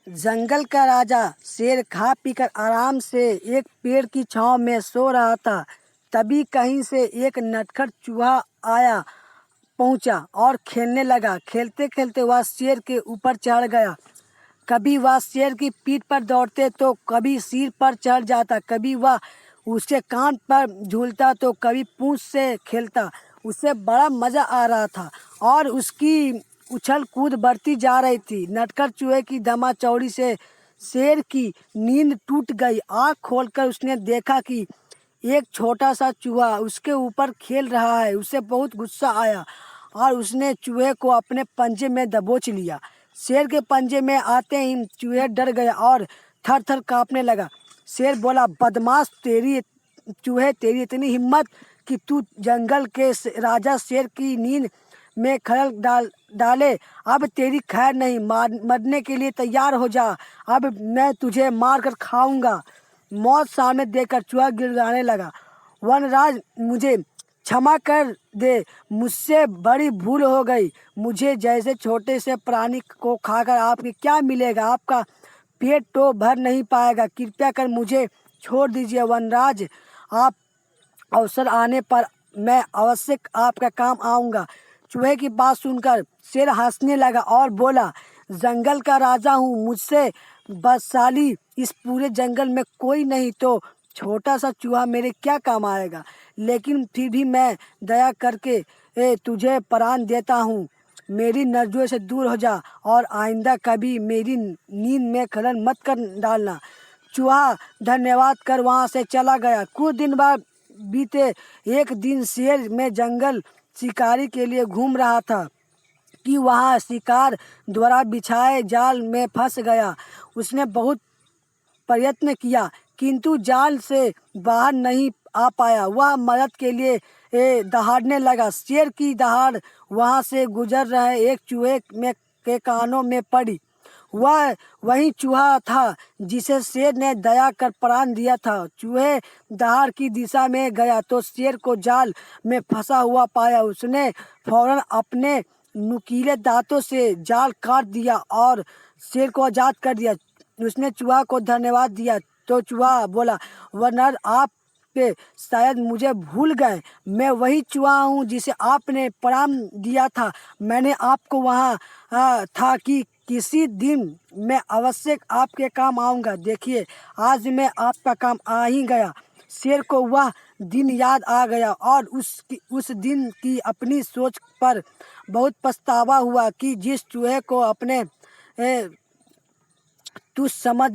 जंगल का राजा शेर खा पीकर आराम से एक पेड़ की छांव में सो रहा था। तभी कहीं से एक नटखट चूहा आया पहुंचा और खेलने लगा। खेलते खेलते वह शेर के ऊपर चढ़ गया। कभी वह शेर की पीठ पर दौड़ते तो कभी सिर पर चढ़ जाता, कभी वह उसके कान पर झूलता तो कभी पूंछ से खेलता। उसे बड़ा मजा आ रहा था और उसकी उछल कूद बढ़ती जा रही थी। नटखट चूहे की दमा चौड़ी से शेर की नींद टूट गई। आँख खोलकर उसने देखा कि एक छोटा सा चूहा उसके ऊपर खेल रहा है। उसे बहुत गुस्सा आया और उसने चूहे को अपने पंजे में दबोच लिया। शेर के पंजे में आते ही चूहे डर गया और थर थर कांपने लगा। शेर बोला, बदमाश, तेरी इतनी हिम्मत कि तू जंगल के राजा शेर की नींद में खलल डाले। अब तेरी खैर नहीं, मरने के लिए तैयार हो जा। अब मैं तुझे मार कर खाऊंगा। मौत सामने देखकर चूहा गिड़गिड़ाने लगा। वनराज, मुझे क्षमा कर दे, मुझसे बड़ी भूल हो गई। मुझे जैसे छोटे से प्राणी को खाकर आपके क्या मिलेगा? आपका पेट तो भर नहीं पाएगा। कृपया कर मुझे छोड़ दीजिए वनराज। आप अवसर आने पर मैं अवश्य आपका काम आऊँगा। चूहे की बात सुनकर शेर हंसने लगा और बोला, जंगल का राजा हूँ, मुझसे बदशाली इस पूरे जंगल में कोई नहीं, तो छोटा सा चूहा मेरे क्या काम आएगा? लेकिन फिर भी मैं दया करके तुझे प्राण देता हूँ। मेरी नजरों से दूर हो जा और आइंदा कभी मेरी नींद में खलल मत कर डालना। चूहा धन्यवाद कर वहाँ से चला गया। कुछ दिन बाद बीते। एक दिन शेर में जंगल शिकारी के लिए घूम रहा था कि वहाँ शिकार द्वारा बिछाए जाल में फंस गया। उसने बहुत प्रयत्न किया किंतु जाल से बाहर नहीं आ पाया। वह मदद के लिए दहाड़ने लगा। शेर की दहाड़ वहाँ से गुजर रहे एक चूहे में के कानों में पड़ी। वह वही चूहा था जिसे शेर ने दया कर प्राण दिया था। चूहे दहाड़ की दिशा में गया तो शेर को जाल में फंसा हुआ पाया। उसने फौरन अपने नुकीले दांतों से जाल काट दिया और शेर को आज़ाद कर दिया। उसने चूहा को धन्यवाद दिया तो चूहा बोला, वरनार, आप पे शायद मुझे भूल गए। मैं वही चूहा हूँ जिसे आपने प्राण दिया था। मैंने आपको वहाँ था कि किसी दिन मैं अवश्य आपके काम आऊँगा। देखिए, आज मैं आपका काम आ ही गया। शेर को वह दिन याद आ गया और उस दिन की अपनी सोच पर बहुत पछतावा हुआ कि जिस चूहे को अपने तुच्छ समझ